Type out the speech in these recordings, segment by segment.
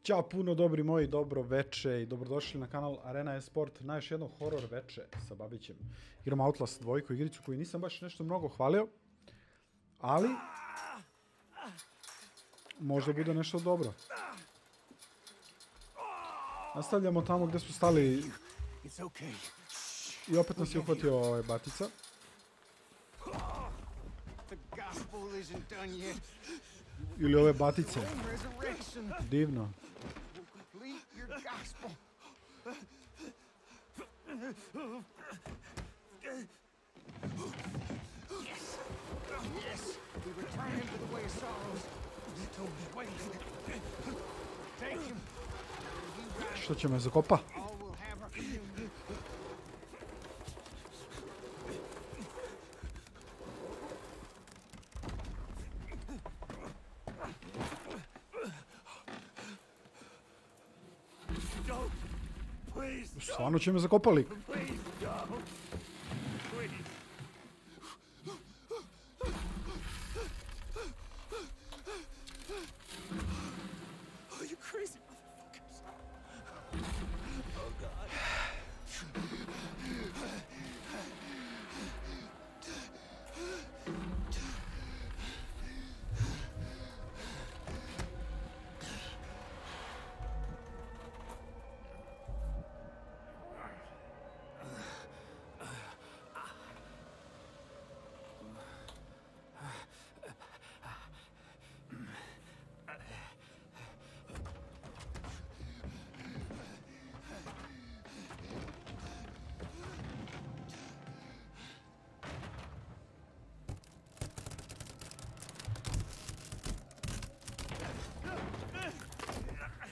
Ćao puno dobri moji, dobro veče i dobrodošli na kanal Arena Esport na još jedno horor veče sa Babićem. Igramo Outlast 2, igricu koju nisam baš nešto mnogo hvalio, ali možda bude nešto dobro. Nastavljamo tamo gdje smo stali i opet nas je uhvatio batica. Ili ove batice. Divno. Što će me zakopa? Stvarno će me zakopali.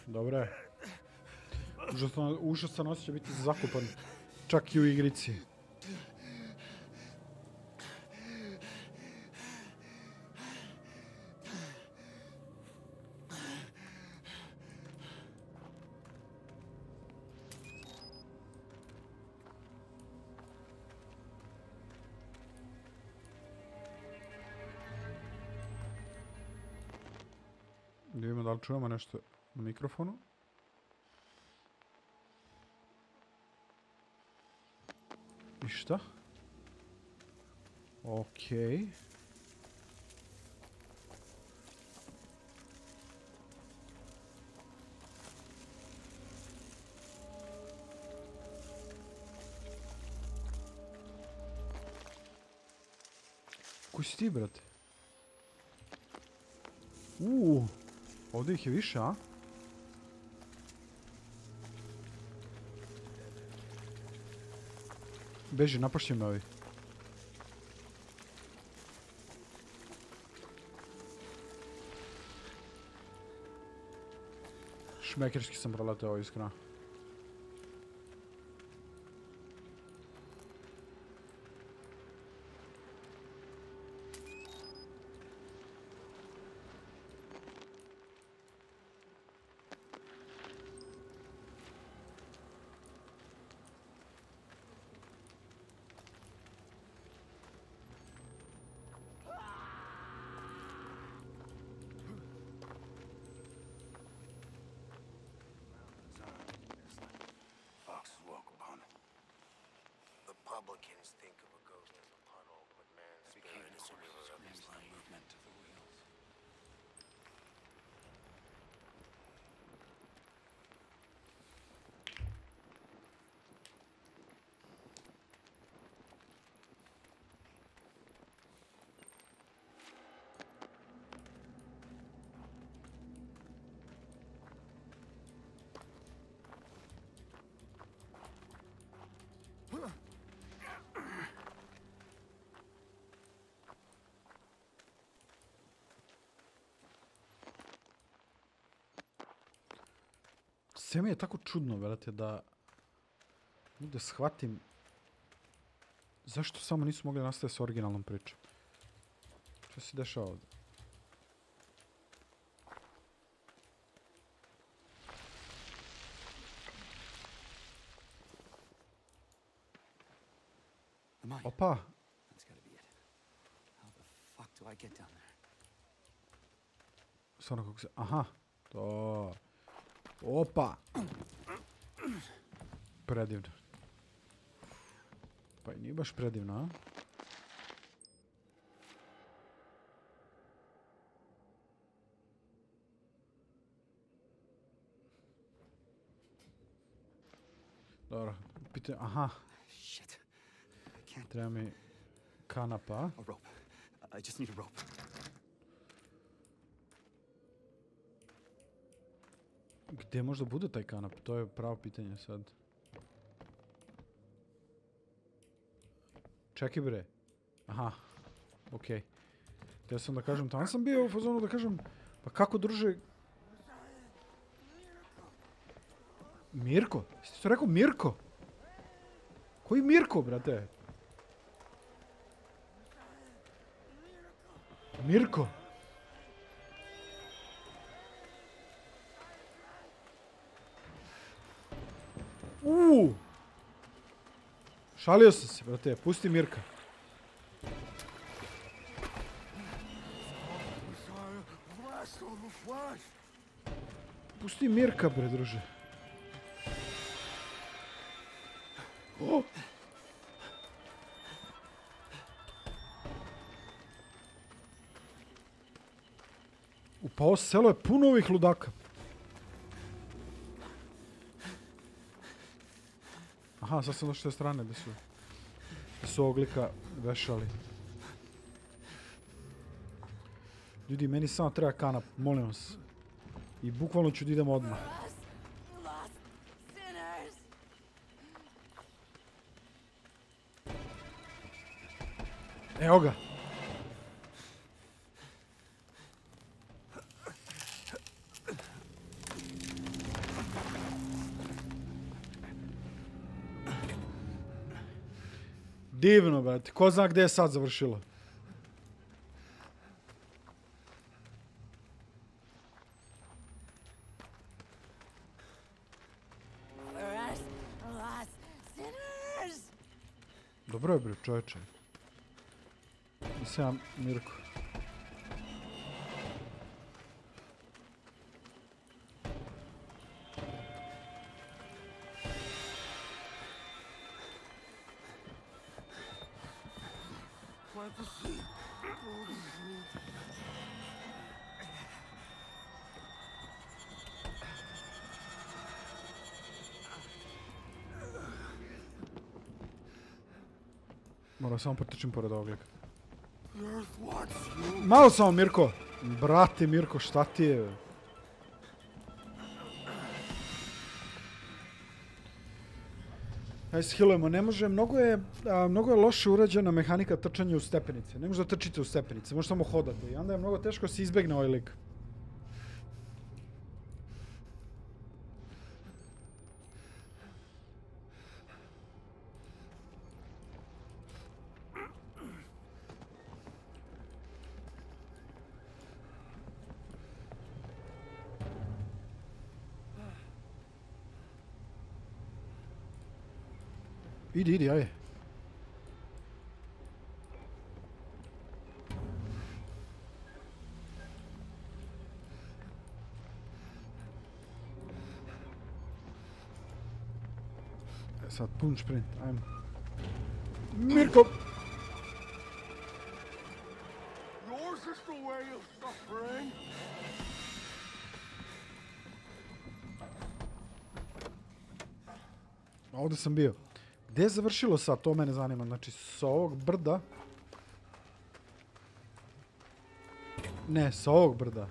Dobro je. Užasan osjećaj biti zakupan. Čak i u igrici. Da vidimo da li čujemo nešto na mikrofonu. Ništa. Okej. Koji si ti, brate? Ovdje ih je više, a? Beži, napašće me ovi. Šmekerski sam proleteo iskreno. Publicans think of a ghost as a puddle, but man's been in the corner of his movement to the wheels. Sve mi je tako čudno, velate, da shvatim zašto samo nisu mogli nastaviti s originalnom pričom. Što se dešava ovdje? Opa! Stvarno kako se... Aha! To... Opa. Predivno. Pa i nije baš predivno, a? Dobro, pitanje, aha, Shit. I can't. treba mi kanapa. A rope. I just need a rope. Gdje možda bude taj kanap? To je pravo pitanje sad. Čekaj bre. Aha, okej. Htio sam da kažem, tamo sam bio u fazonu da kažem, pa kako druže... Mirko? Jesi to rekao Mirko? Koji Mirko, brate? Mirko? Šalio sam se, brate, pusti Mirka. Pusti Mirka, bre, druže. O! Pa ovo selo je puno ovih ludaka. Aha, sad sam došao s te strane da su ovog lika vešali. Ljudi, meni samo treba kanap, molim vas. I bukvalno ću da idem odmah. Evo ga. Divno, brate. Ko zna gdje je sad završilo? Dobro je, bre, čovječe. Nisam Mirko. Moram samo potrčim pored ovog lika. Malo samo, Mirko! Brate, Mirko, šta ti je? Ajde, skillujemo. Ne može, mnogo je loše urađena mehanika trčanja u stepenice. Ne može da trčite u stepenice, može samo hodati. I onda je mnogo teško da se izbegne ovaj lik. Idi, ajde. Sad pun sprint, ajmo. Mirko! Yours is the way of suffering. Ovdje sam bio. Gdje je završilo sad? To mene zanima. Znači, s ovog brda... Ne, s ovog brda.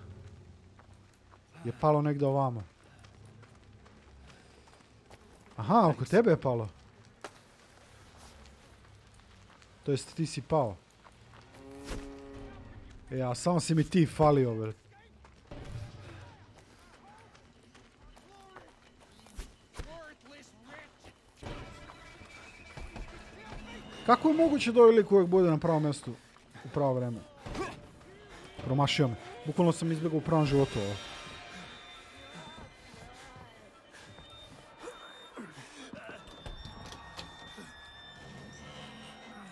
Je palo negdje ovamo. Aha, oko tebe je palo. To jest, ti si pao. Ja, samo si mi ti falio, bre. Kako je moguće da ovaj lik uvijek bude na pravom mjestu u pravo vreme? Promašio me. Bukvalno sam izbjegao u pravom životu ovo.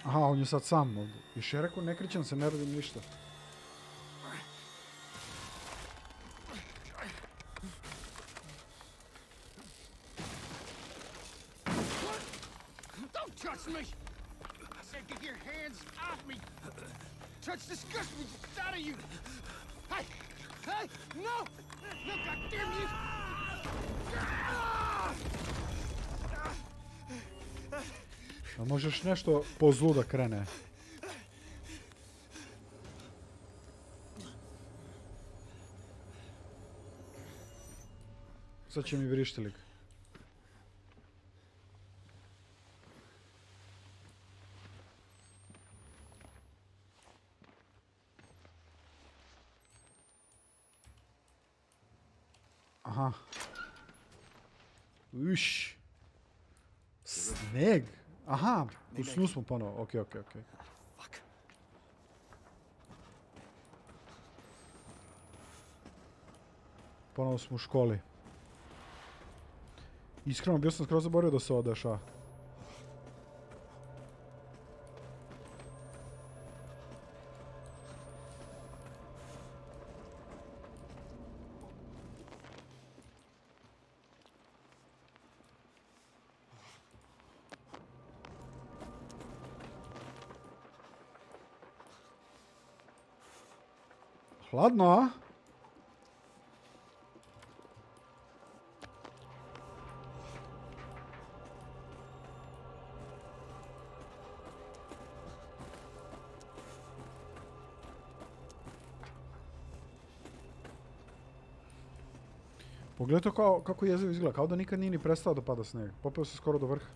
Aha, on je sad sam ovdje. Više je rekao, ne kričam se, ne radim ništa. Touch me! I said get your hands off me! Touch disgusts me just out of you! Hey! Hey! No! No, goddamn you! A možeš nešto po zlu da krene. Sad će mi vrišti lik. Aha. Uš. Sneg. Aha, u snu smo ponovo. Okej. Fuck. Ponovo smo u školi. Iskreno, bio sam skroz zaboravio da se ovo dešava. Hladno, a? Pogledaj to kako jezivo izgleda, kao da nikad nije ni prestao da pada sneg. Popeo se skoro do vrha.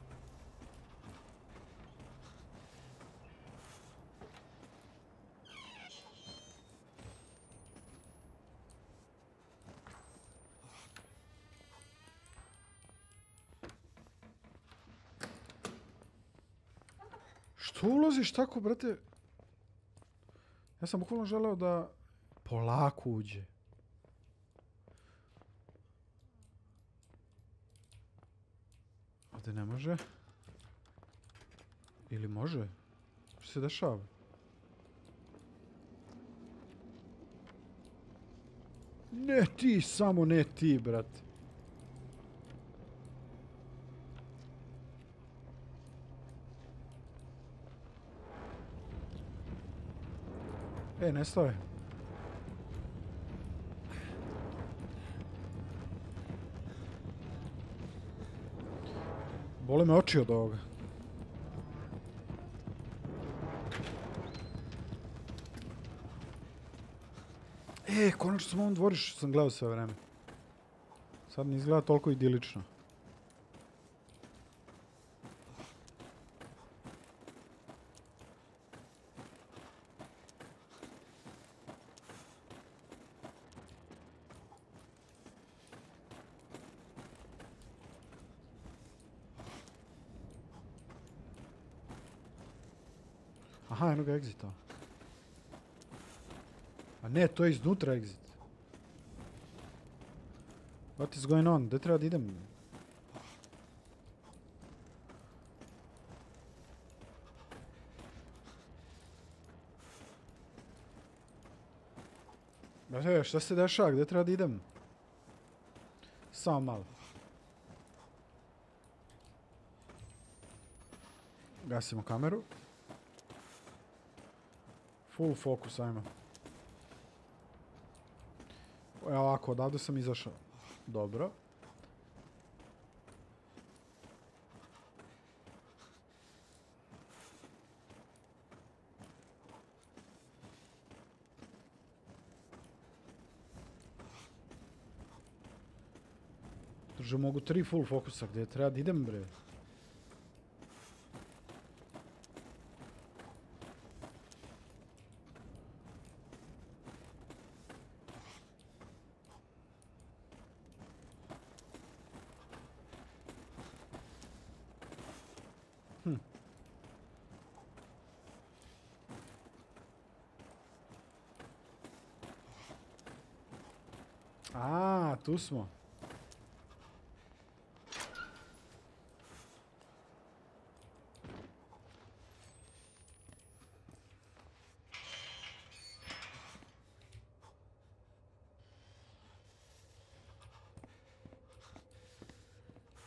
Što ulaziš tako, brate? Ja sam bukvalno želeo da polako uđe. Ovdje ne može. Ili može? Što se dešava? Ne ti, samo ne ti, brate. Nestao je. Bole me oči od ovoga. Konačno sam u ovom dvorištu što sam gledao sve vreme. Sad ne izgleda toliko idilično. Aha, eno ga exita. A ne, to je iznutra exit. What is going on? Gde treba da idem? Šta se dešava? Gde treba da idem? Samo malo. Gasimo kameru. Full fokus, ajmo. Evo ovako, odavde sam izašao. Dobro. Drže, mogu 3 full fokusa, gdje treba da idem, bre? A, tu smo.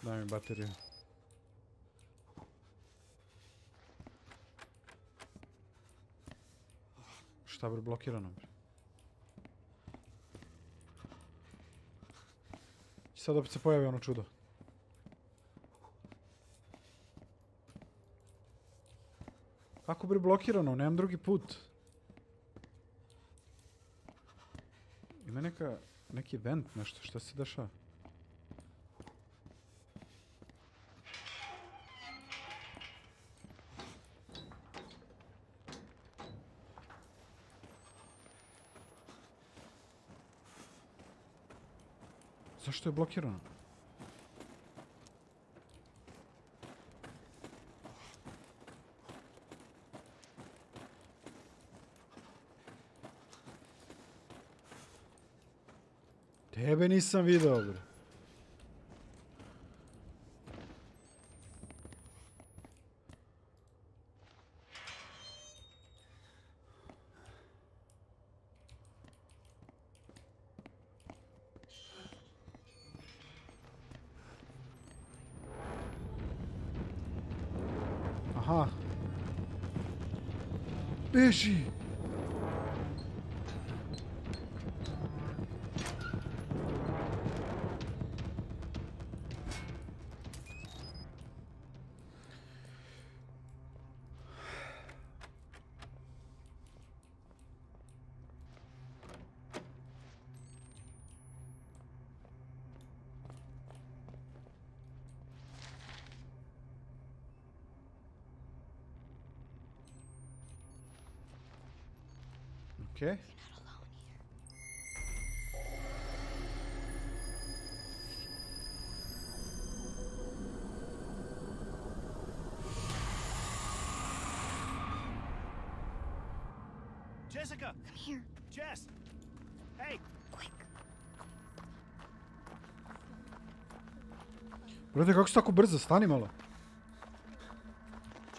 Daj mi bateriju. Šta bre, blokirano bre. Sad opet se pojavi ono čudo. Kako bre blokirano? Nemam drugi put. Ima neki vent, nešto. Šta se dešava? Zašto je blokirano? Tebe nisam video, bre. Aha. Beži. Okay. Jessica! Come here, Jess! Hey! quick. Brate, kako si tako brzo? Stani malo.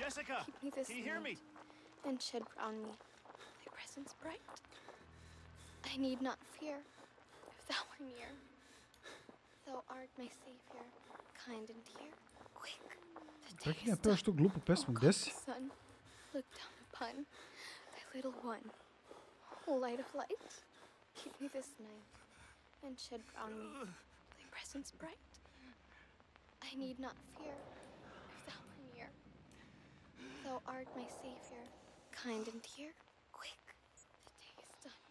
Jessica! Keep me this Can you hear me? night and shed around me thy presence bright. I need not fear if thou art near. Thou art my savior, kind and dear. Quick, the day Prekinja is pevaš tu done. glupu pesmu, Oh, gdje God, si? the sun, look down upon thy little one. O light of light, keep me this night and shed around me thy presence bright. I need not fear if thou art near. Thou art my savior, kind and dear. Quick, the day is done.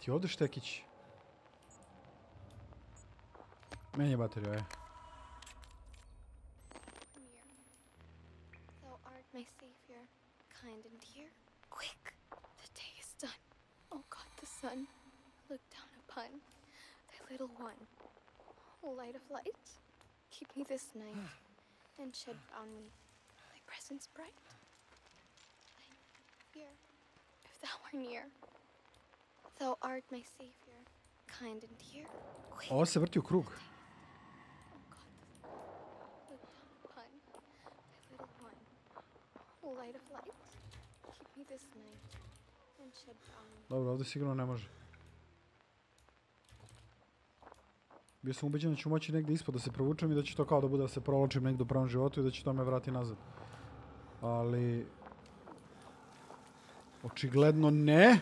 Ti odeš, Tekić? Meni je baterija, Near. Thou art my savior, kind and dear. Quick, the day is done. Oh God, the sun, look down upon thy little one. O light of light, keep me this night and shed around me thy presence bright. I need fear if thou art near. Thou art my savior, kind and dear. Quick, Ovo se vrti u krug. oh God, look down upon thy little one. O light of light, keep me this night and shed around me. Dobro, ovdje sigurno ne može. Bio sam ubeđen da ću moći negdje ispod da se provučem i da će to kao da bude da se provlačim negdje u pravom životu i da će to me vrati nazad. Ali... Očigledno ne.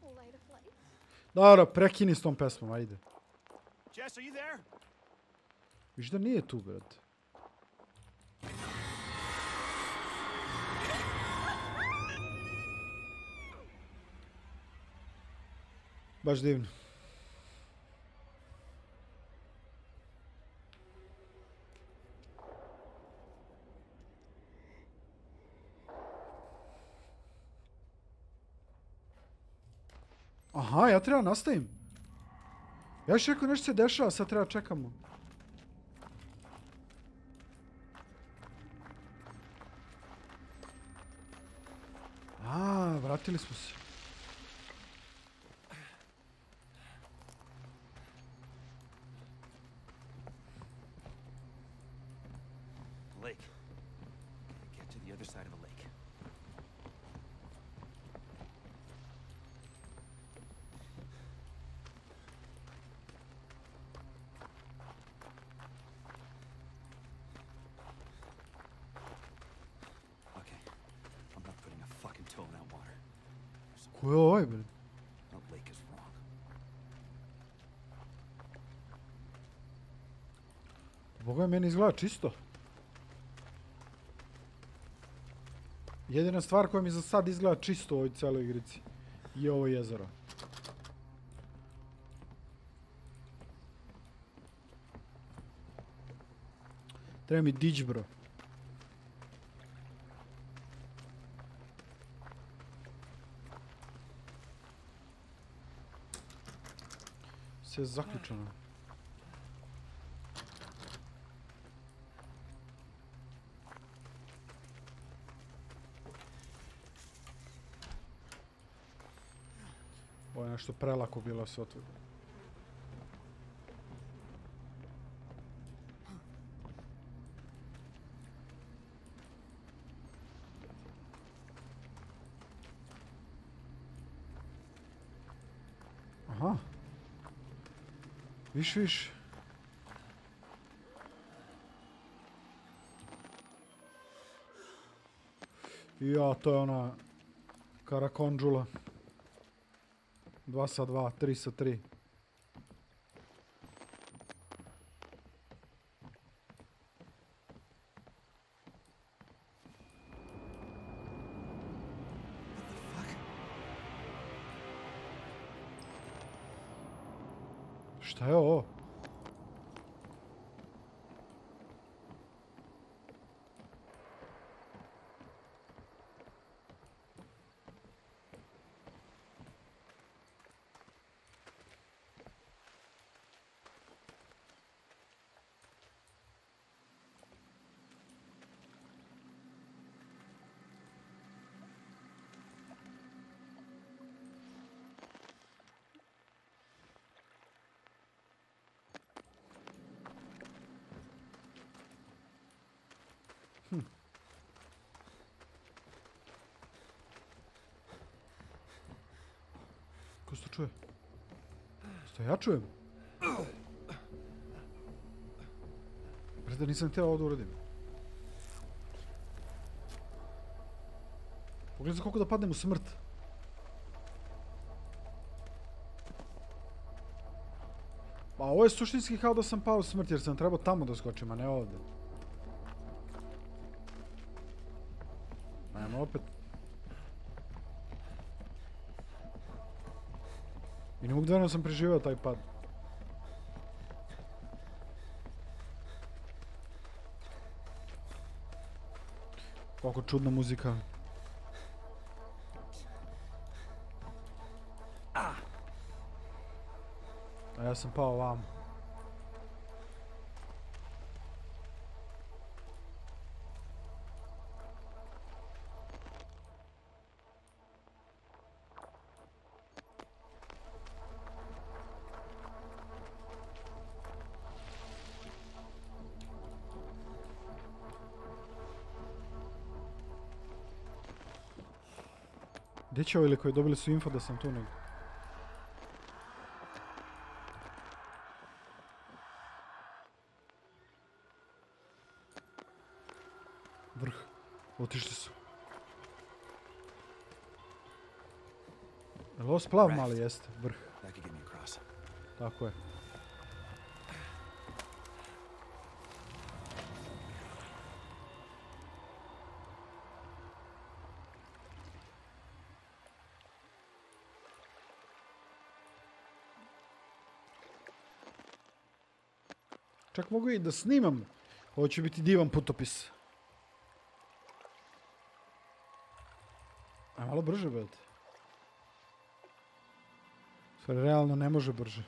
O light of light, Dobro, prekini s tom pesmom, ajde. Jess, are you there? Viš da nije tu, brate. Baš divno. Aha, ja treba nastavim. Ja još rekao nešto se dešava, sad treba čekamo. A, vratili smo se. Lake. Get to the other side of the lake. Ko je ovaj, bre? The lake is wrong. Boga je, meni izgleda čisto. Jedina stvar koja mi za sad izgleda čisto u ovoj cijeloj igrici je ovo jezero. Treba mi dić, bro. Sve je zaključano. Ovo je nešto prelako bilo se otvori. Aha. Viš. Ja, to je ona Karakondžula. 2 sa 2, 3 sa 3. Šta je ovo? Ko se to čuje? Što ja čujem? Brate, nisam htio ovo da uradim. Pogledaj za koliko da padnem u smrt. Pa ovo je suštinski kao da sam pao u smrt jer sam trebao tamo da skočim, a ne ovdje. Ajmo opet. I ne mogu da vjerujem da sam preživio taj pad. Koliko čudna muzika. A ja sam pao vam. Gdje će ovi koji dobili su info da sam tu negdje? Vrh. Otišli su. Jel ovo splav mali jeste? Vrh. That could get me across. Tako je. Čak mogu i da snimam. Ovo će biti divan putopis. A malo brže, brate. Stvari, realno ne može brže.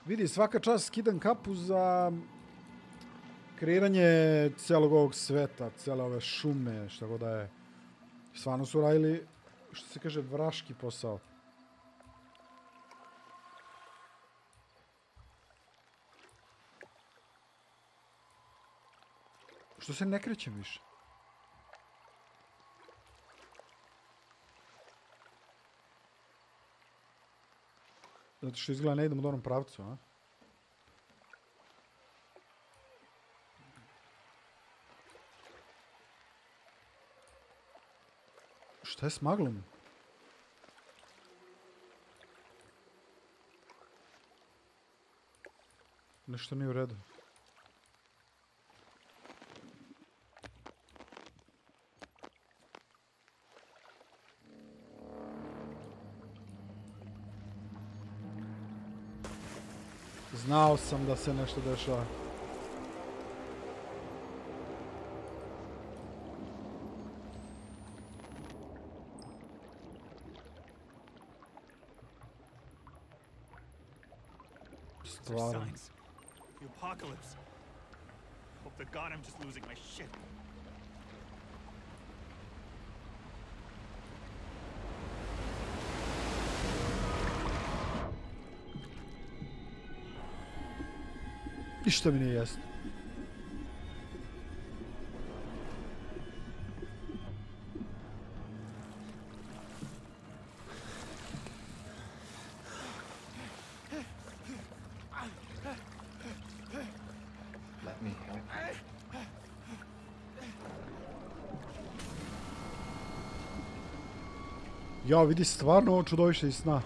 Vidi, svaka čast skidam kapu za kreiranje cijelog ovog sveta, cijele ove šume, šta god da je. Stvarno su radili, što se kaže, vraški posao. Što se ne krećem više? Zato što izgleda ne idemo u onom pravcu, a? Šta je s maglom? Nešto nije u redu. Znao sam da se nešto dešava. There's Stvarno. signs. The apocalypse. Hope to God I'm just losing my shit. Ništa mi nije jasno. Let me help you. Ja, vidi stvarno ovo čudovište iz sna.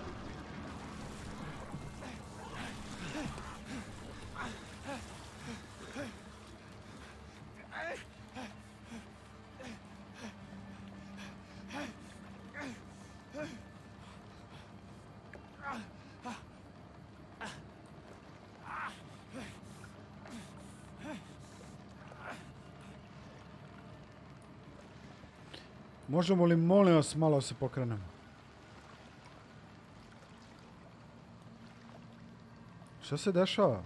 Možemo li, molim vas, malo se pokrenemo? Šta se dešava?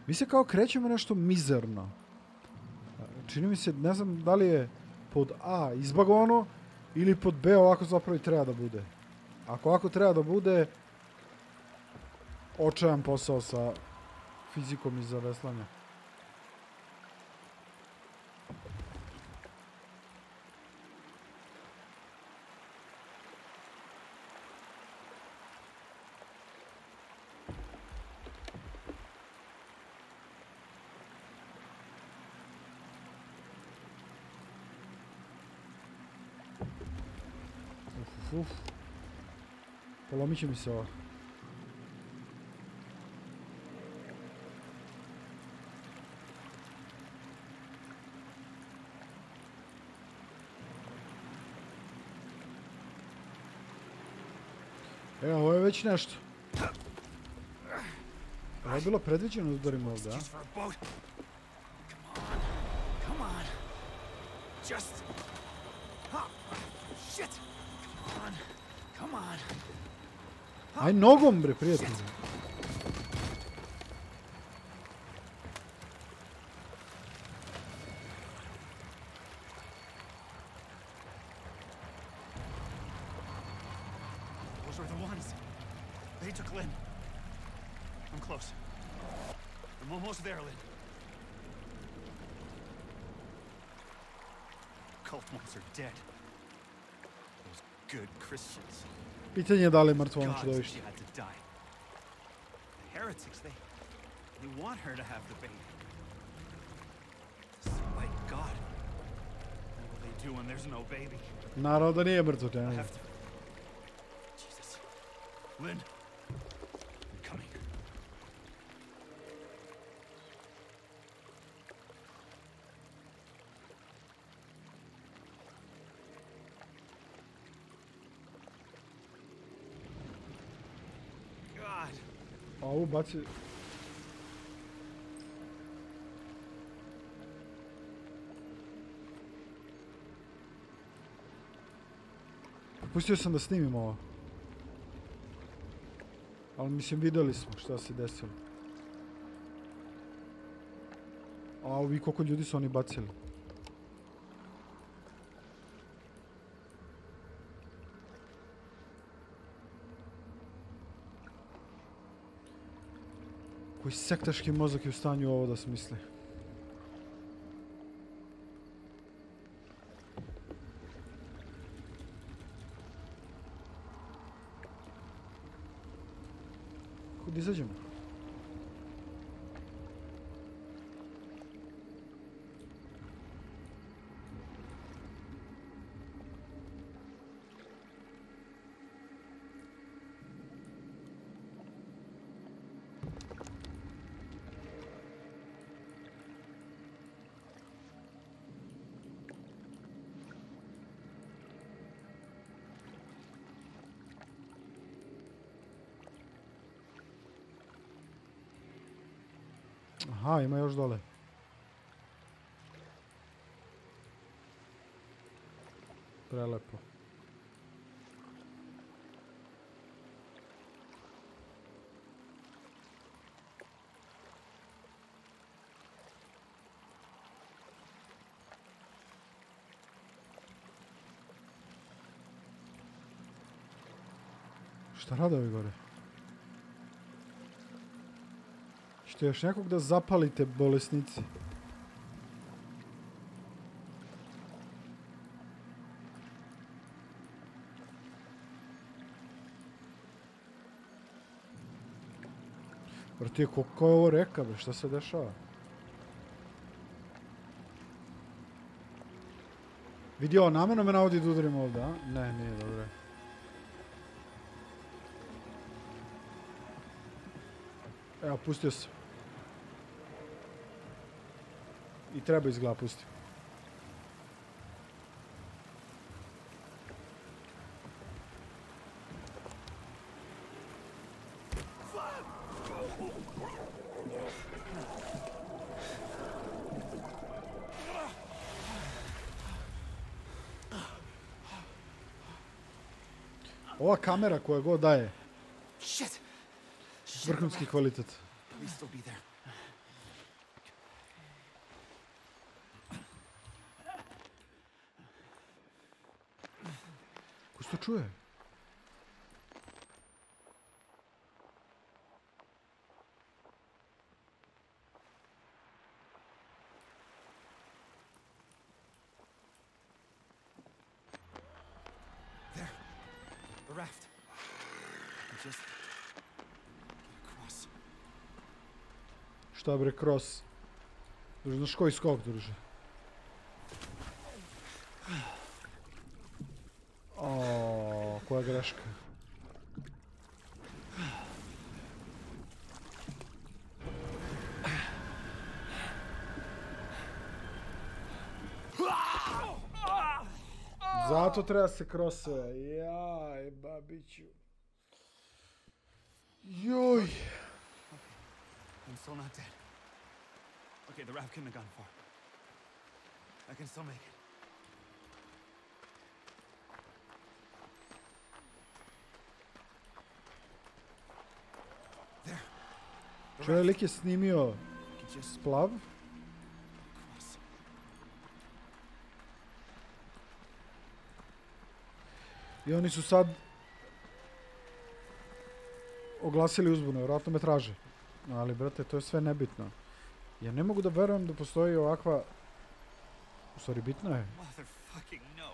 Mi se kao krećemo nešto mizerno. Čini mi se, ne znam da li je pod A izbagovano ili pod B ovako zapravo i treba da bude. Ako ovako treba da bude, očajan posao sa fizikom iza veslanja. Uf. Polomit će mi se ovo. Evo, ovo je već nešto. Ovo je bilo predviđeno da udarimo ovdje, a? Excuse for a boat. Come on. Just. Huh. Shit. Come on. Aj nogom, bre, prijatelju. Those are the ones. They took Lynn. I'm close. I'm almost there, Lynn. Cult ones are dead. Those good Christians. Pitanje je da li je mrtvo ono God, čudovište. she had to die. The heretics, they want her to have the baby. So, my God. What will they do when there's no baby? Naravno da nije mrtvo, I ne. have to. Jesus. Lynn. I'm coming. God. A ovu baci... Pustio sam da snimim ovo. Ali mislim vidjeli smo šta se desilo. A ovi koliko ljudi su oni bacili. Koji sektaški mozak je u stanju ovo da smisli? Kud izađemo? Aha, ima još dole. Prelepo. Šta rade ovi gore? Što još nekog da zapalite, bolesnici? Vrti, koliko je ovo reka, be? Šta se dešava? Vidio, namjerno me navodi da udarim ovdje, a? Ne, nije dobro. Evo, pustio se. I treba izgleda pustiti. Ova kamera koja god daje. Shit! Vrhunski kvalitet. Please still be there. Ko se to čuje? There. The raft. I just cross. Šta bre, cross? Znaš koji skok, druže? O, koja greška. Zato treba se krosuje. Jaj, babiću. Joj. I'm still not dead. Okay, the raft couldn't have gone far. I can still make it. There. The Čovjek raft. je snimio I can just splav. cross. I oni su sad oglasili uzbunu, vjerojatno me traže. Ali, brate, to je sve nebitno. Ja ne mogu da verujem da postoji ovakva... U stvari, bitno je. Motherfucking no.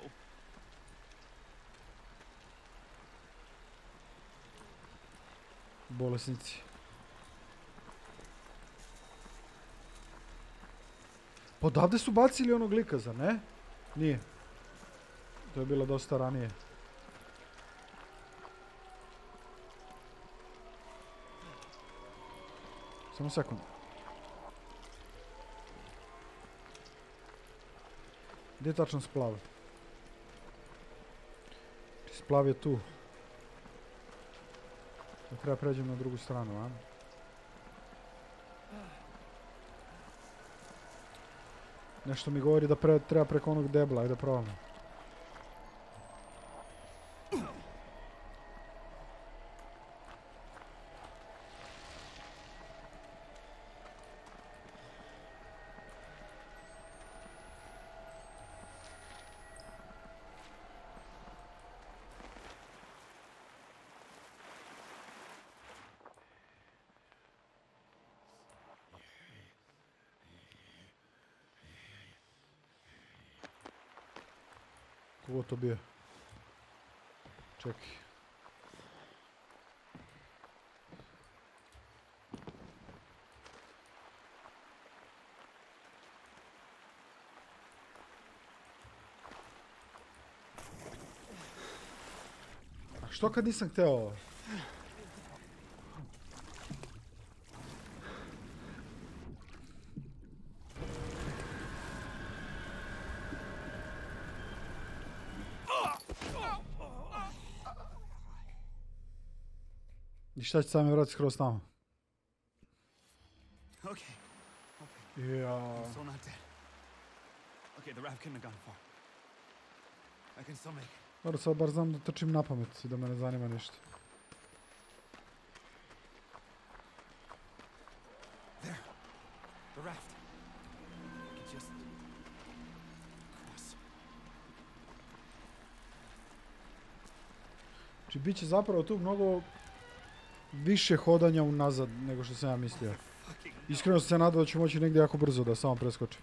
Bolesnici. Pa odavde su bacili onog lika, zar ne? Nije. To je bilo dosta ranije. Samo sekund. Gdje je tačno splav? Splav je tu. Da treba pređem na drugu stranu, a? Nešto mi govori da treba preko onog debla, ajde probamo. Kogo to bio? Čekaj. A što kad nisam hteo ovo? I šta će sami vratiti skroz tamo? Okay. Ja. Still not dead. Okay, the raft couldn't have gone far. I can still make it. Dobro, sad bar znam da trčim na pamet i da me ne zanima ništa. There. The raft. I can just cross. Znači, bit će zapravo tu mnogo više hodanja unazad nego što sam ja mislio. Fucking Iskreno sam se nadao da ću moći negdje jako brzo da samo preskočim.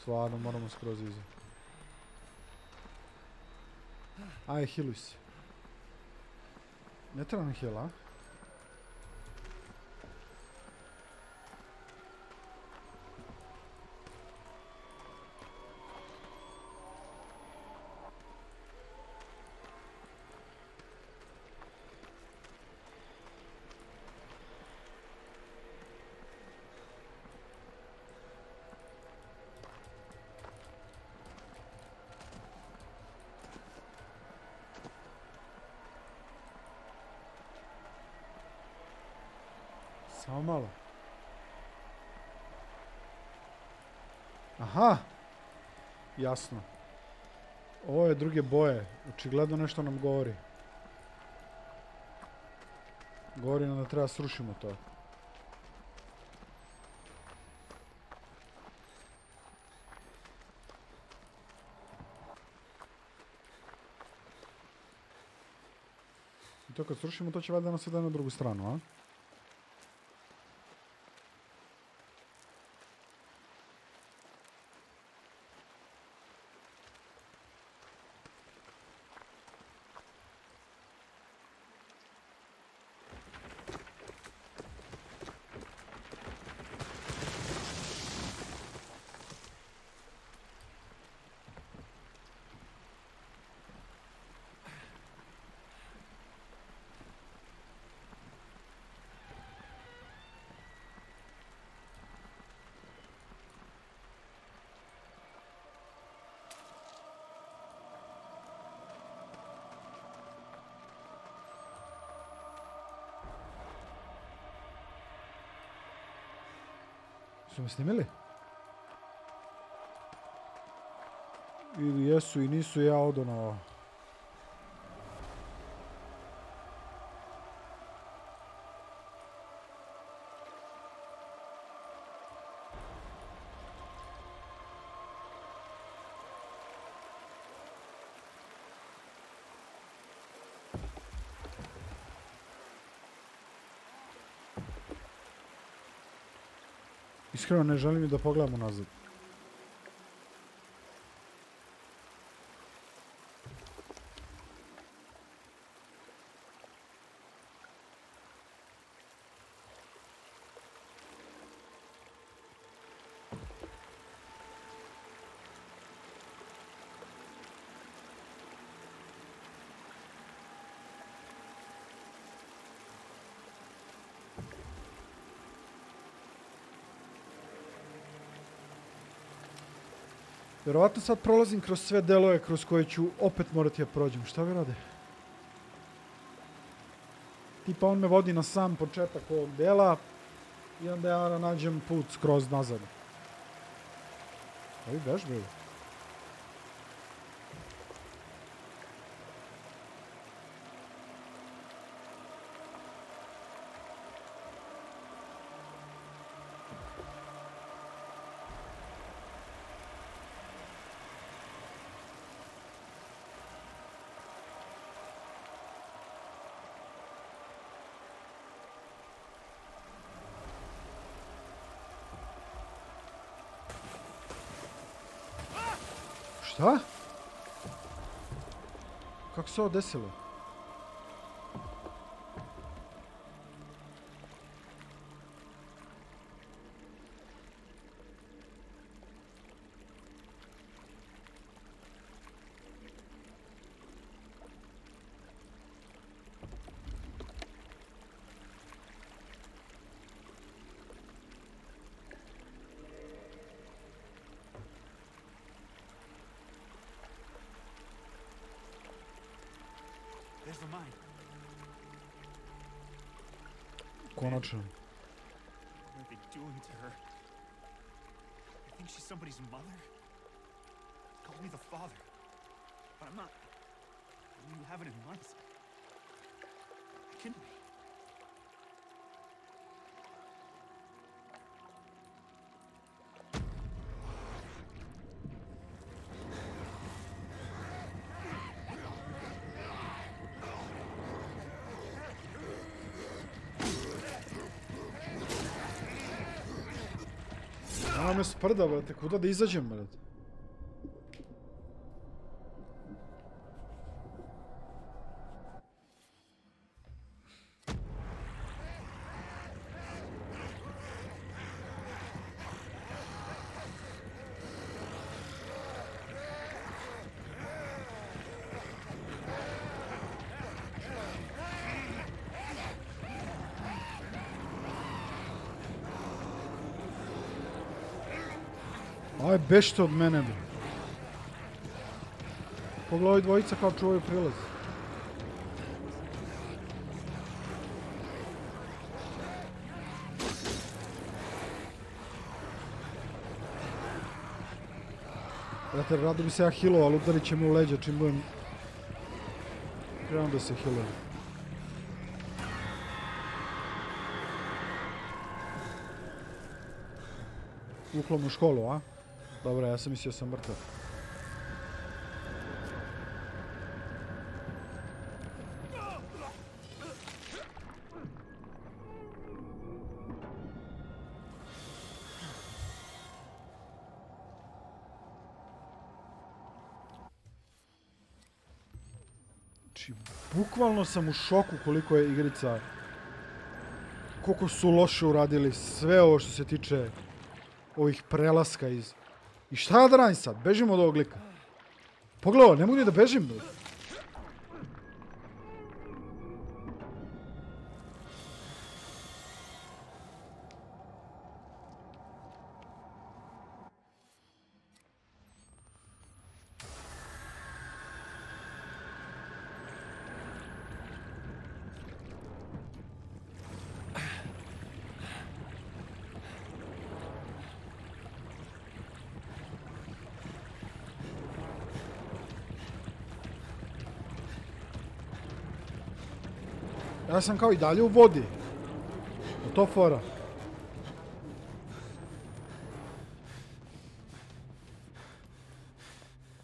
Stvarno moramo skroz iza. Aj, healuj se. Ne treba mi heal, a? Samo malo. Aha! Jasno. Ovo je druge boje. Očigledno nešto nam govori. Govori nam da treba srušimo to. I to kad srušimo, to će valjda nas sada na drugu stranu, a? Su me snimili? Ili jesu i nisu, ja odo na ovo. Iskreno ne želim i da pogledam unazad. Vjerovatno sad prolazim kroz sve delove kroz koje ću opet morati da prođem. Šta vi rade? Tipa on me vodi na sam početak ovog dela i onda ja nađem put skroz nazad. Ovi vežbaju. Šta? Kako se ovo desilo? There's the mine. Konačno. What are they doing to her? I think she's somebody's mother. Call me the father. But I'm not. You haven't in months. It can be. Ona me sprda, brate, kuda da izađem, brate? Aj, bežite od mene, bre. Pogledaj, ovi dvojica kao čuvaju prilaz. Brate, rado bi se ja healao, ali udarit će me u leđa čim budem... Krenuo da se healujem. Uklom u školu, a? Dobro, ja sam mislio sam mrtav. Znači, bukvalno sam u šoku koliko je igrica... Koliko su loše uradili sve ovo što se tiče ovih prelaska iz... I šta ja da radim sad? Bežim od ovog lika. Pogledaj, ne mogu ni da bežim. Ja sam kao i dalje u vodi. O to fora.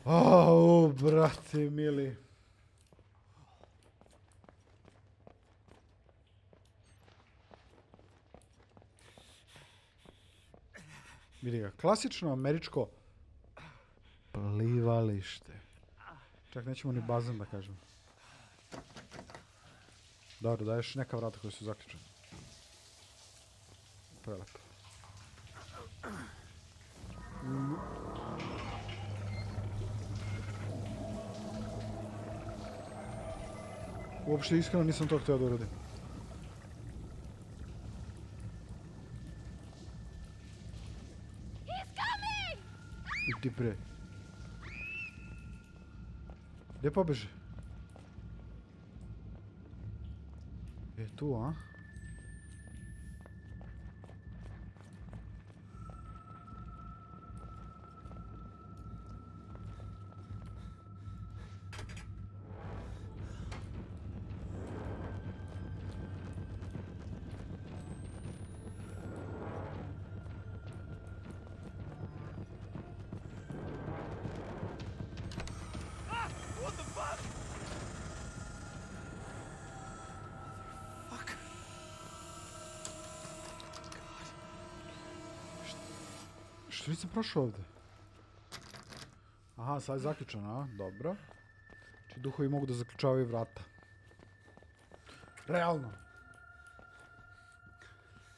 Au, brate mili. Vidi ga, klasično američko plivalište. Čak nećemo ni bazen da kažem. Dobro, daješ neka vrata koja su zaključena. Prelepo. Uopšte iskreno nisam to htio da uradim. Idi bre. Gdje pobeže? Je tu, a? Što nisam prošao ovdje? Aha, sad je zaključano, a? Dobro. Znači, duhovi mogu da zaključavaju vrata. Realno.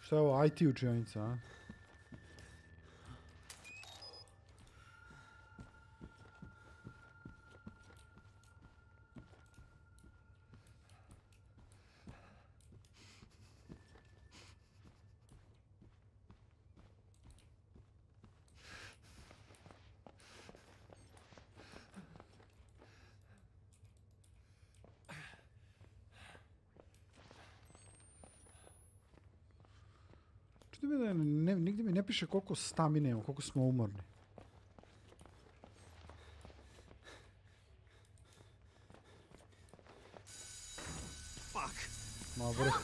Šta je ovo? IT učionica, a? Nigdje mi ne piše koliko stamine imamo, koliko smo umorni. Fuck. Ma vrh.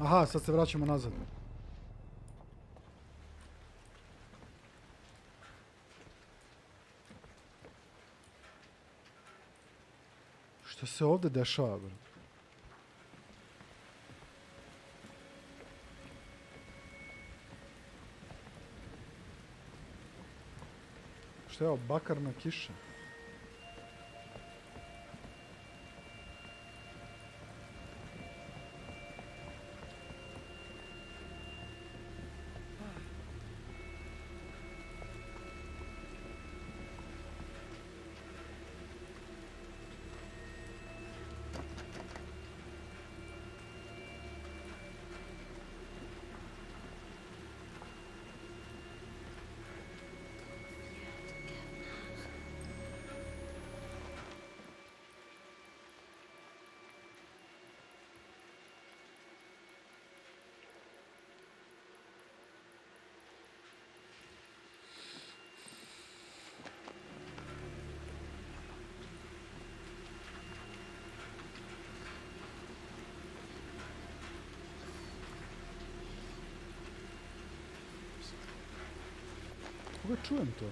Aha, sad se vraćamo nazad. Šta se ovdje dešava, bro? Šta je ovo, bakarna kiša? Koga čujem to?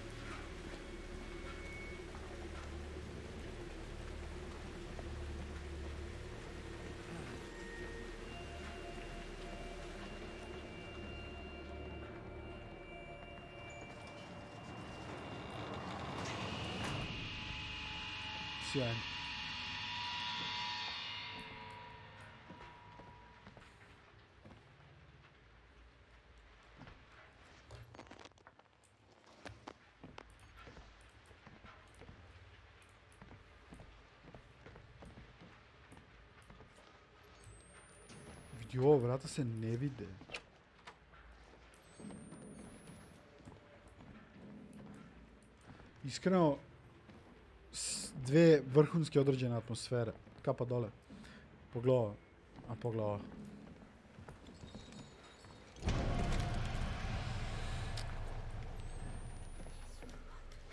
Sjajno. Vidi ovo, vrata se ne vide. Iskreno, dve vrhunske određene atmosfere. Kapa dole. Pogledaj. A pogledaj.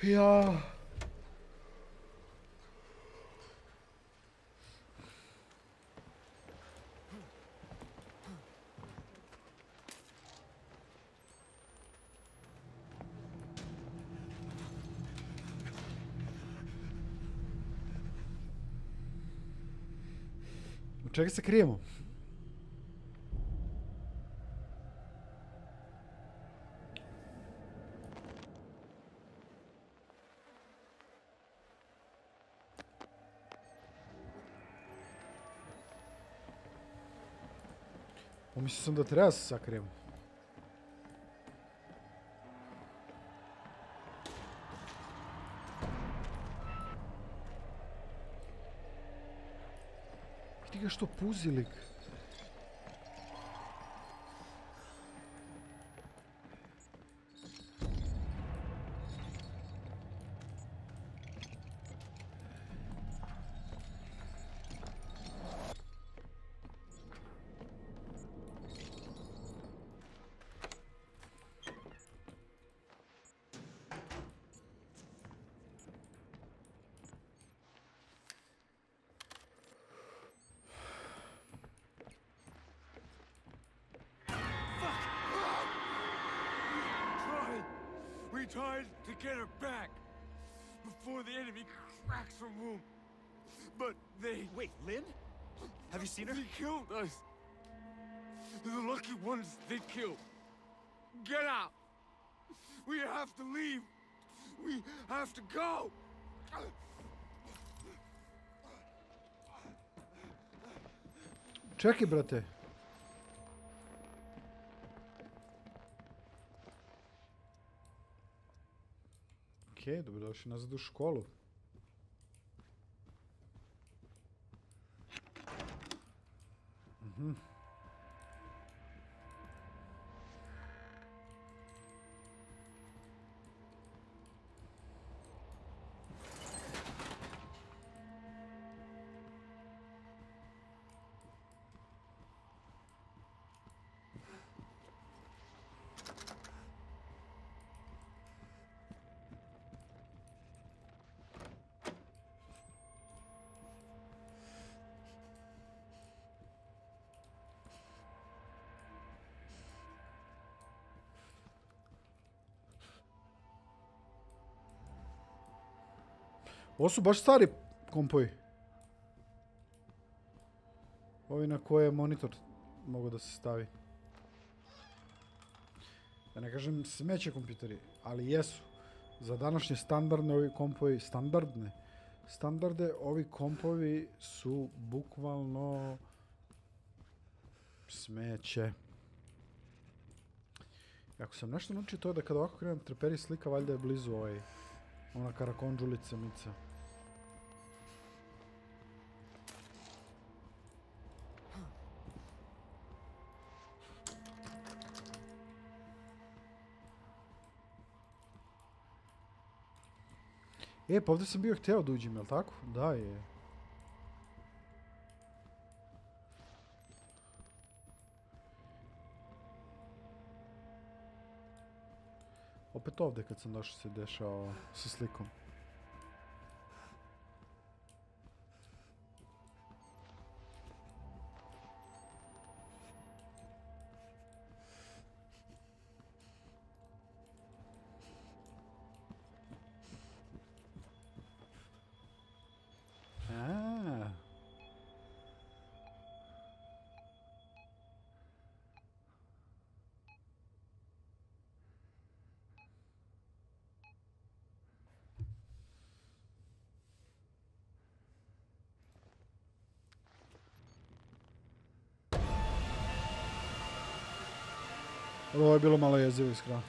Ja. Od čega se krijemo? Pomislio sam da treba se sakrijemo. Vidi ga što puzi lik. We tried to get her back before the enemy cracks her womb. But they... Wait, Lynn? Have you seen her? They killed us. The lucky ones they killed. Get out! We have to leave. We have to go. Čekaj, brate. Okej, dobrodošli nazad u školu. Ovo su baš stari kompovi. Ovi na koje monitor mogu da se stavi. Da ne kažem smeće kompjuteri, ali jesu. Za današnje standardne ovi kompovi, standarde ovi kompovi su bukvalno smeće. I ako sam nešto naučio, to je da kada ovako krenem treperi slika, valjda je blizu ona karakonđulica mica. Pa ovdje sam bio htio da uđem, jel tako? Da je. Opet ovdje kad sam došao se dešao sa slikom. Ovo je bilo malo jezivo iskreno.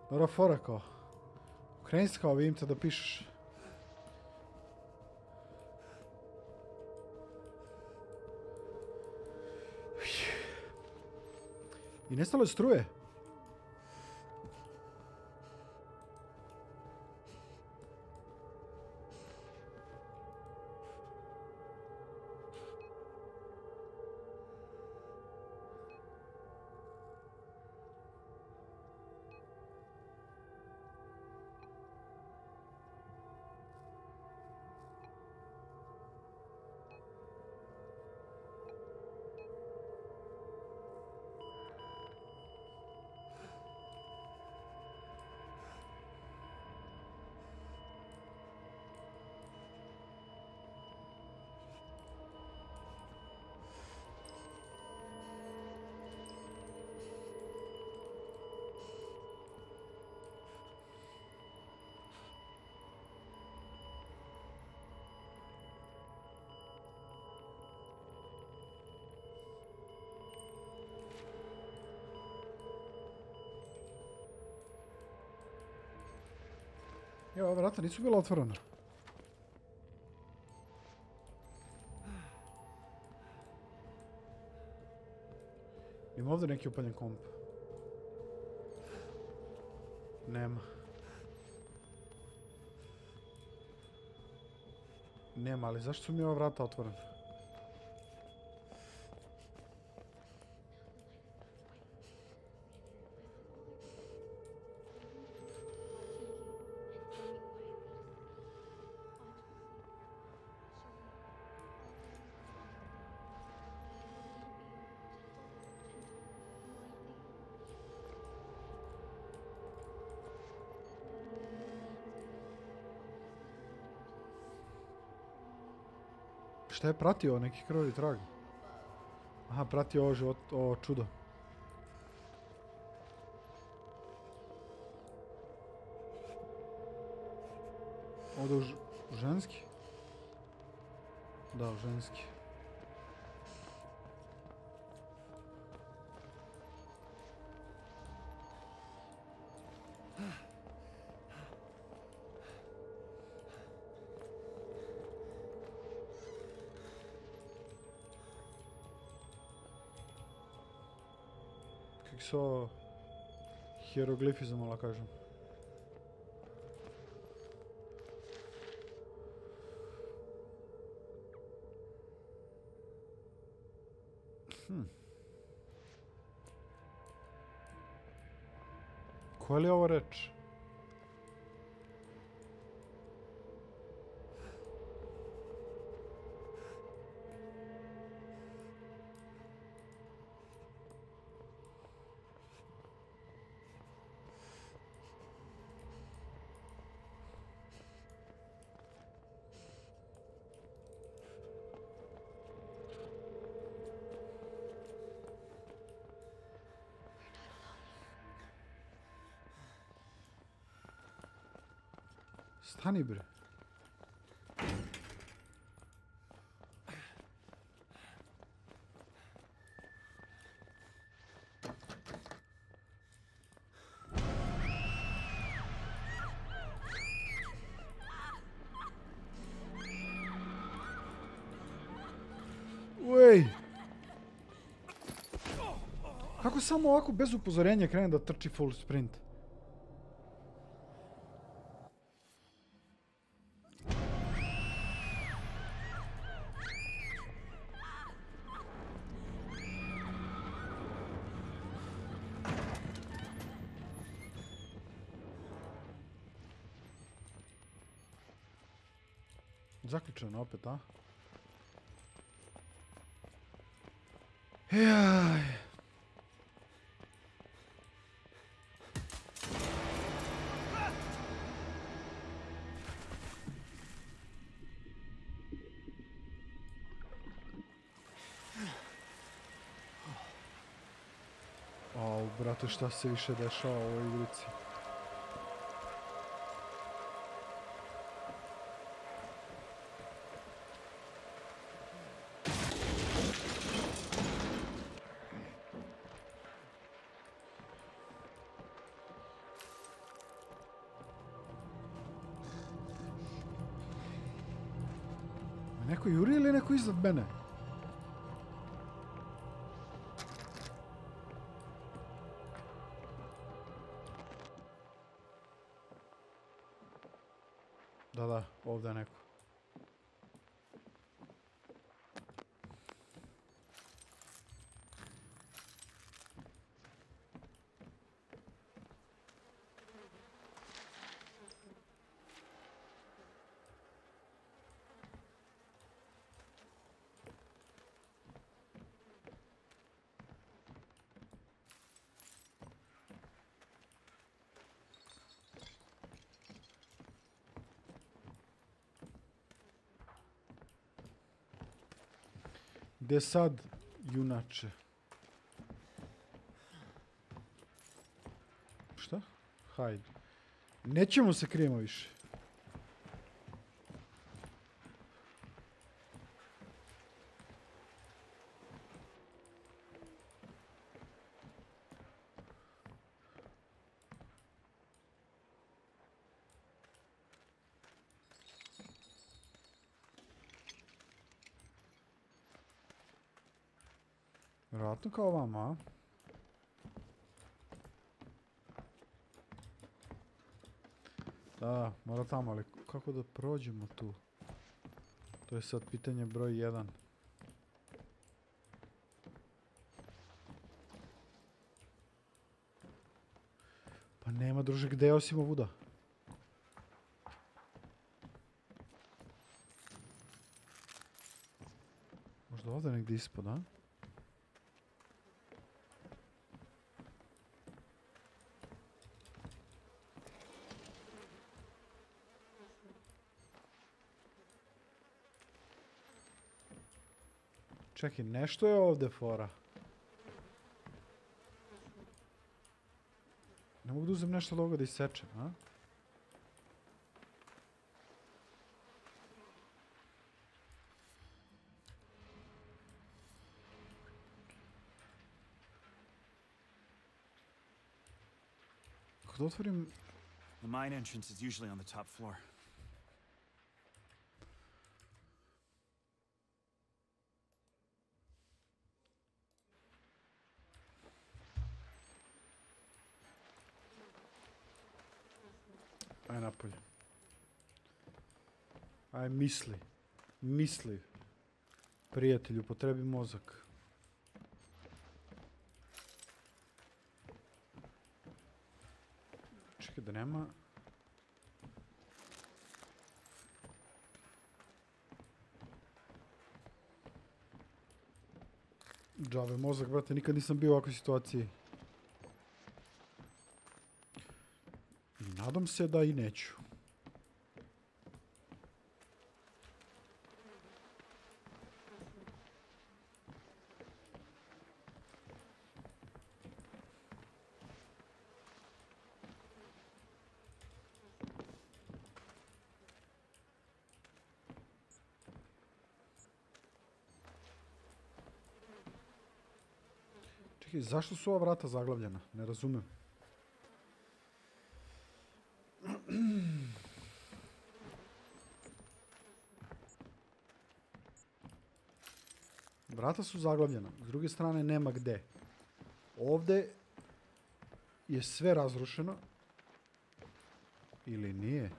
Dobra fora kao. Okreni se kao, vidim te da pišeš. I nestalo je struje. Evo, vrata nisu bila otvorena. Ima ovdje neki upaljen komp. Nema. Nema, ali zašto su mi ova vrata otvorena? Šta je pratio? Neki krvavi trag? Aha, pratio ovo čudo. Ovdje ženski? Da, ženski. Kak so hieroglifi zamala kažem. Koja li je ovo reč? Stani bre. Uej! Kako samo ovako bez upozorenja krene da trči full sprint? Zaključeno opet, a? Jaj. Au, brate, šta se više dešava u ovoj igrici? Neko juri ili neko iznad mene? Da, ovdje je neko. Gdje sad, junače? Šta? Hajde. Nećemo se krijemo više. Vjerojatno kao vama, a? Da, mora tamo, ali kako da prođemo tu? To je sad pitanje broj 1. Pa nema, druže, gde osim ovuda? Možda ovdje negdje ispod, a? Čekaj, nešto je ovdje fora. Ne mogu da uzem nešto od ovoga da isečem, a? Kako da otvorim... The mine entrance is usually on the top floor. Aj napolje. Aj misli. Misli. Prijatelju, potrebi mozak. Čekaj da nema... Džave mozak, brate, nikad nisam bio u ovakvoj situaciji. I nadam se da i neću. Čekaj, zašto su ova vrata zaglavljena? Ne razumem. Vrata su zaglavljena. S druge strane nema gde. Ovdje je sve razrušeno. Ili nije?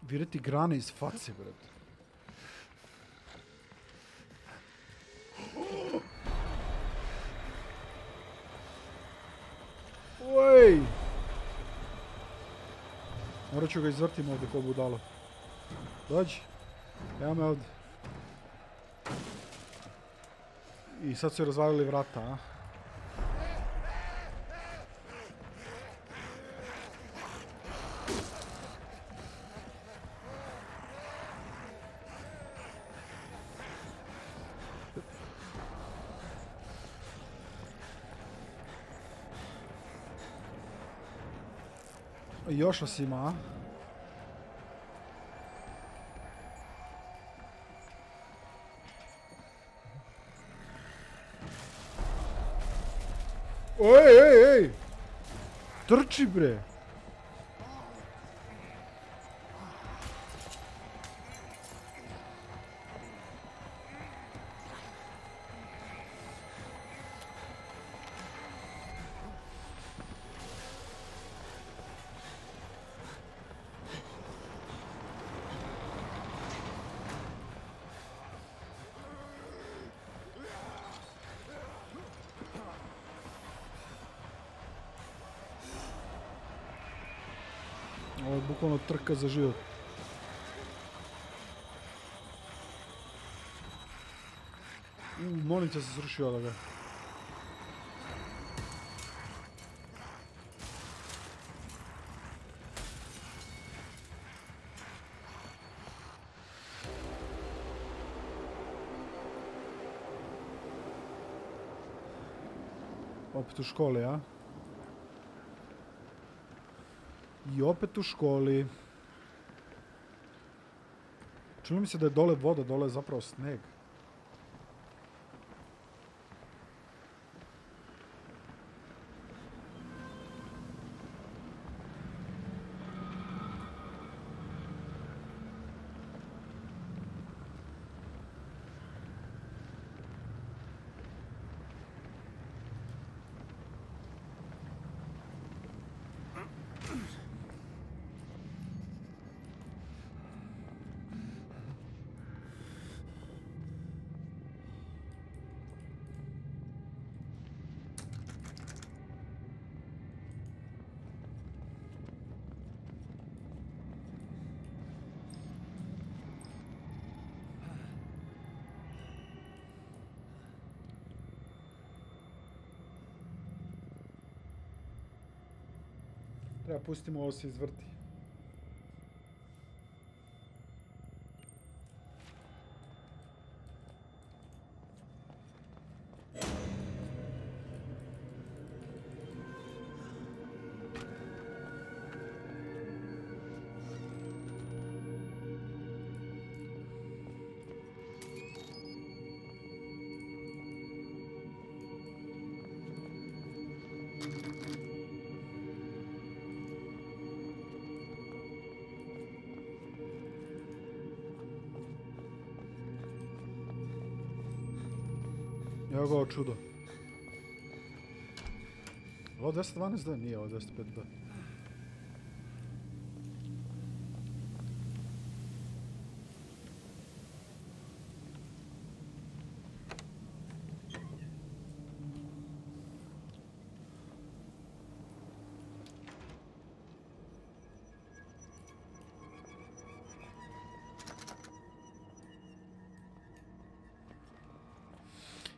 Vire ti grane iz face, brate. Oj! Morat ću ga izvrtim ovdje ko budalo. Dođi. Evo me ovdje. I sad su razvalili vrata, a? Još vas ima, a? Ej! Trči, bre! Ovo je bukvalno trka za život. Monitor se srušio od ga. Opet u školi, a? I opet u školi. Čini mi se da je dole voda, dole je zapravo sneg. Treba pustimo ovo se izvrti. Evo ga ovo čudo. Ovo 212D, nije ovo 205D.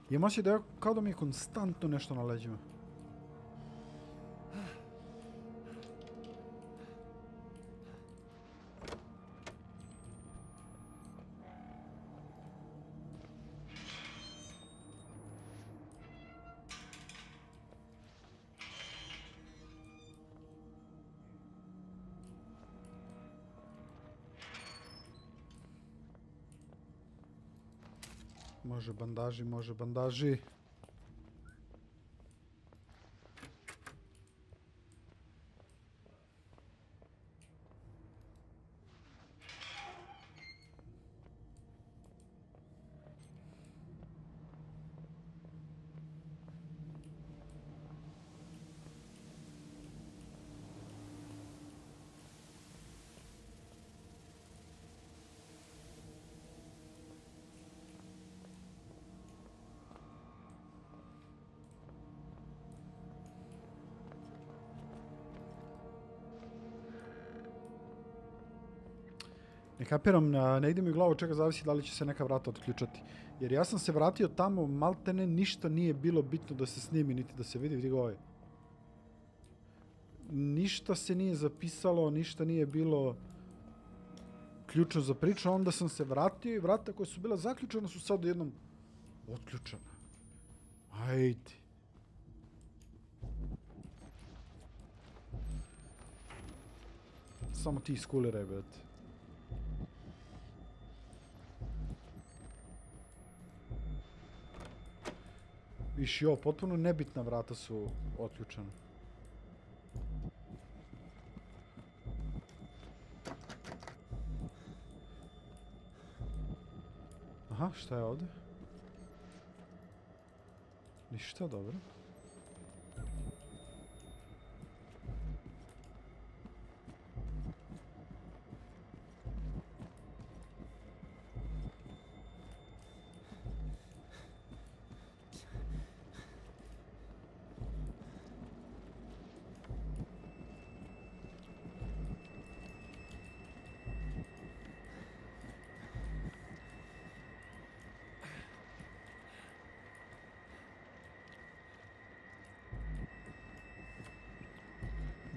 Imam osjećaj da je kao da mi je konstantno nešto na leđima. Može bandaži, može bandaži. Ne kapiram, ne ide mi u glavu od čega zavisi da li će se neka vrata otključati. Jer ja sam se vratio tamo, maltene ništa nije bilo bitno da se snimi, niti da se vidi, vidi ga ovaj. Ništa se nije zapisalo, ništa nije bilo ključno za priču, onda sam se vratio i vrata koja su bila zaključena su sad jednom otključena. Ajde. Samo ti iskuliraj, brate. Viš jo, potpuno nebitna vrata su otključena. Aha, šta je ovdje? Ništa, dobro.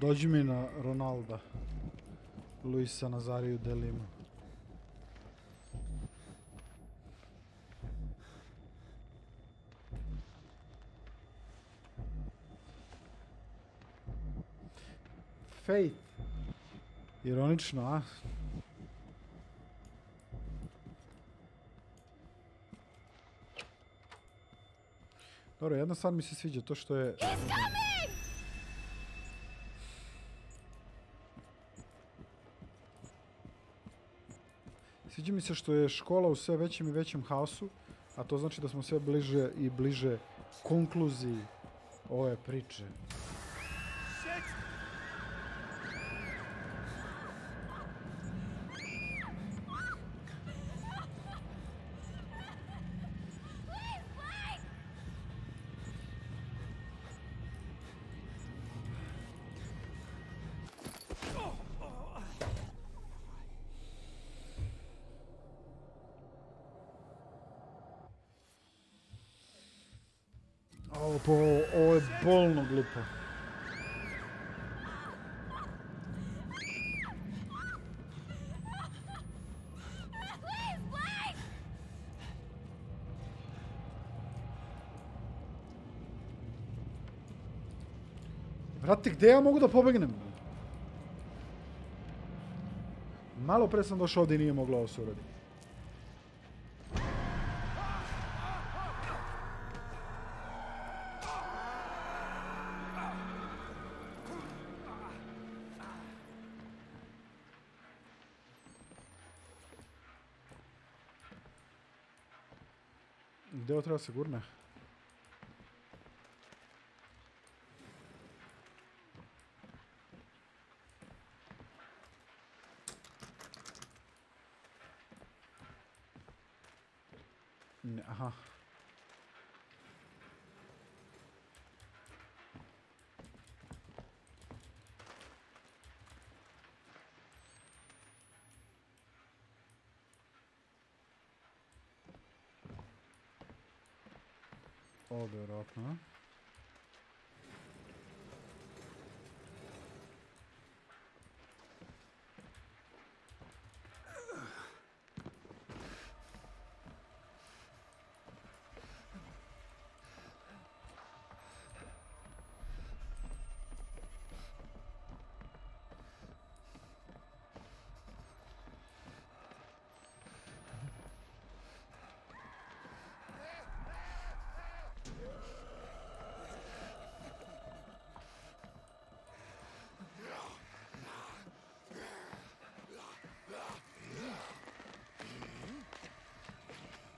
Dođi mi na Ronalda. Luisa Nazariju de Lima. Faith. Ironično, a? Dobro, jedna stvar mi se sviđa, to što je... Sviđa mi se što je škola u sve većem i većem haosu, a to znači da smo sve bliže i bliže konkluziji ove priče. Ovo je bolno glupo. Brate, gde ja mogu da pobegnem? Malo pre sam došao ovdje i nije moglo ovo se uradi. Gdje ovo treba se gurne? Ne, aha. Ovdje vjerojatno.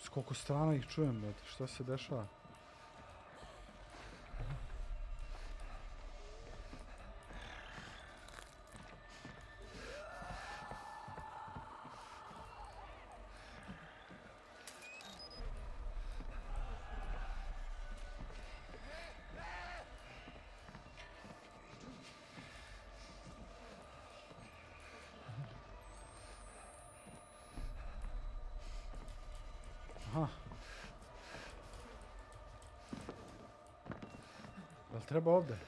S koliko strana ih čujem, brate, šta se dešava? Aha. Jel treba ovdje?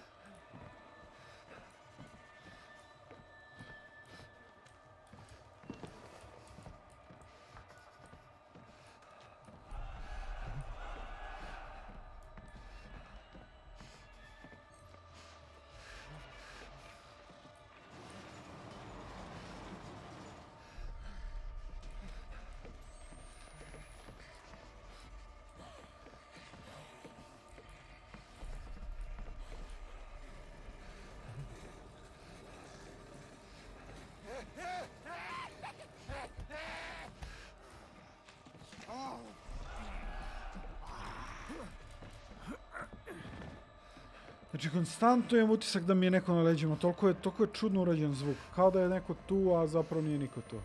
Znači, konstantno imam utisak da mi je neko na leđima, toliko je čudno urađen zvuk, kao da je neko tu, a zapravo nije niko tu.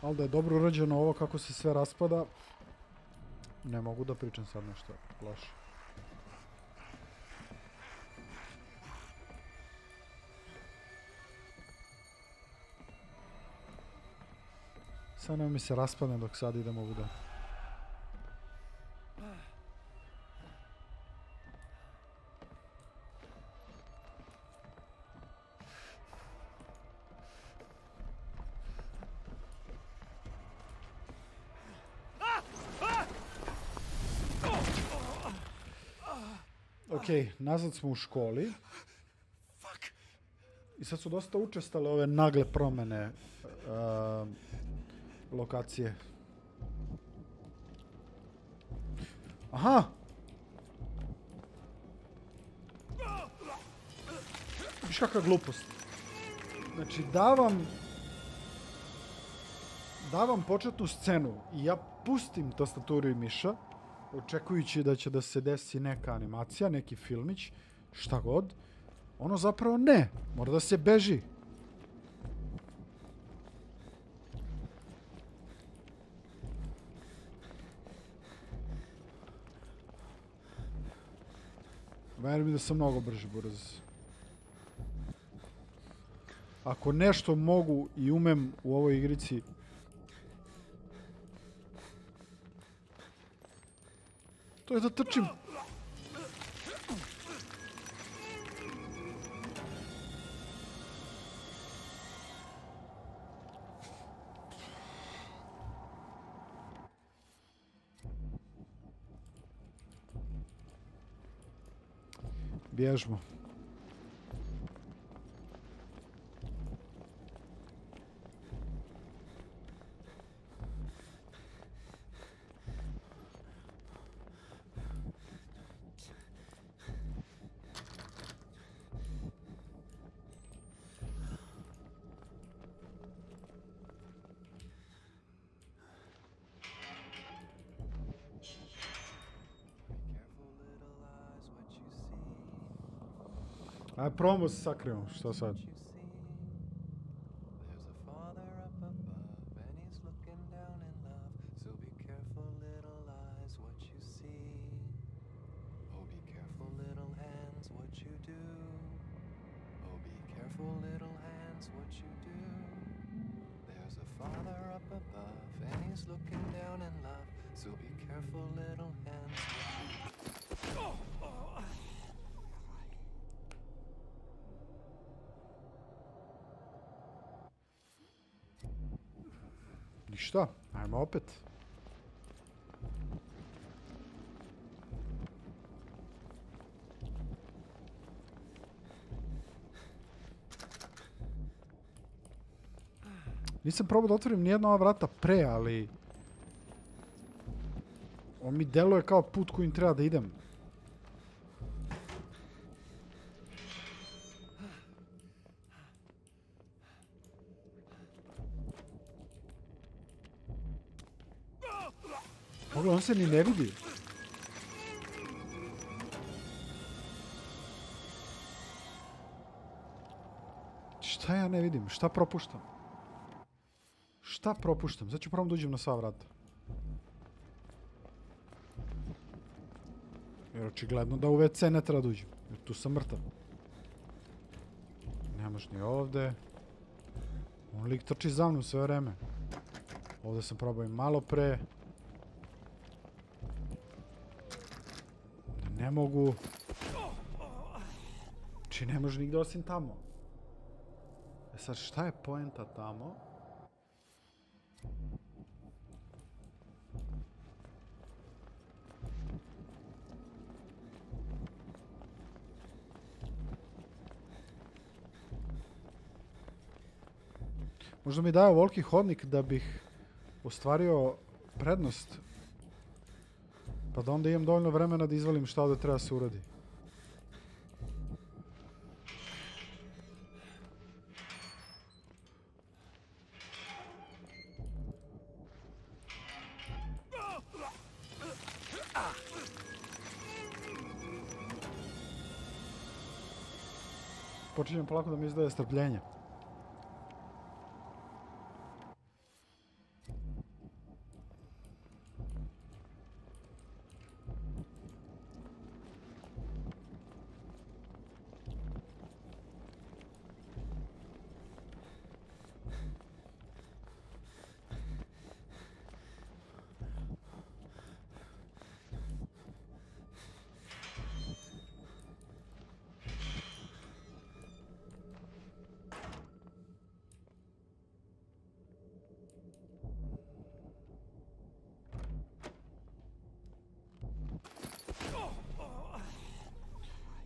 Ali da je dobro urađeno ovo kako se sve raspada, ne mogu da pričam sad nešto loše. Sad nema mi se raspadne dok sad idem ovu da. Ok, nazad smo u školi. I sad su dosta učestale ove nagle promjene lokacije. Aha! Viš kakva glupost. Znači, davam početnu scenu i ja pustim tastaturu i miša, očekujući da će da se desi neka animacija, neki filmić, šta god. Ono zapravo ne. Mora da se beži. Veri mi da sam mnogo brži, brz. Ako nešto mogu i umem u ovoj igrici, to je da trčim. Bježmo. Aj, probamo se sakrijemo, šta sad? Ništa, ajmo opet. Nisam probao da otvorim nijedna ova vrata pre, ali on mi deluje kao put kojim treba da idem. Pogledaj, on se ni ne vidi. Šta ja ne vidim? Šta propuštam? Šta propuštam? Sad ću probam da uđem na sva vrata. Jer očigledno da u WC ne treba da uđem. Jer tu sam mrtav. Nemaš ni ovde. On lik trči za mnom sve vreme. Ovde sam probao i malo pre. Ne mogu. Znači ne može nigde osim tamo. E sad šta je poenta tamo? Možda mi daje ovoliki hodnik da bih ostvario prednost. Pa da onda imam dovoljno vremena da izvalim šta ovdje treba se uradi. Počinjem polako da mi izdaje strpljenje.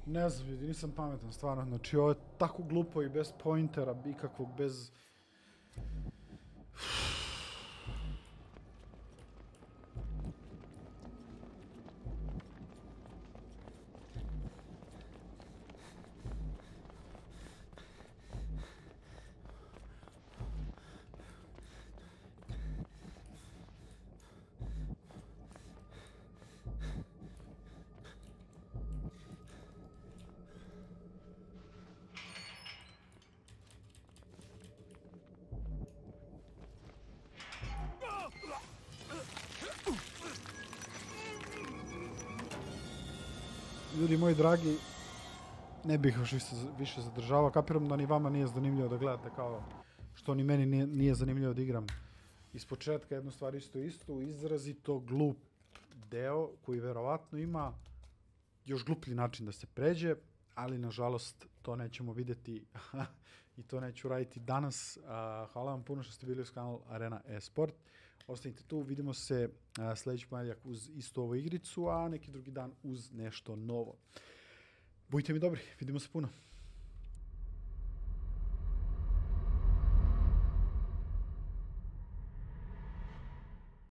Ne znam, nisam pametan, stvarno. Znači, ovo je tako glupo i bez pointera, ikakvog, bez... Ljudi moji dragi, ne bih još više zadržavao. Kapiram da ni vama nije zanimljivo da gledate kao što ni meni nije zanimljivo da igram iz početka jednu stvar istu, izrazito glup deo koji verovatno ima još gluplji način da se pređe, ali nažalost to nećemo vidjeti i to neću raditi danas. Hvala vam puno što ste bili uz kanal Arena Esport. Ostanite tu, vidimo se sljedeći ponedjeljak uz istu ovu igricu, a neki drugi dan uz nešto novo. Budite mi dobri, vidimo se puno.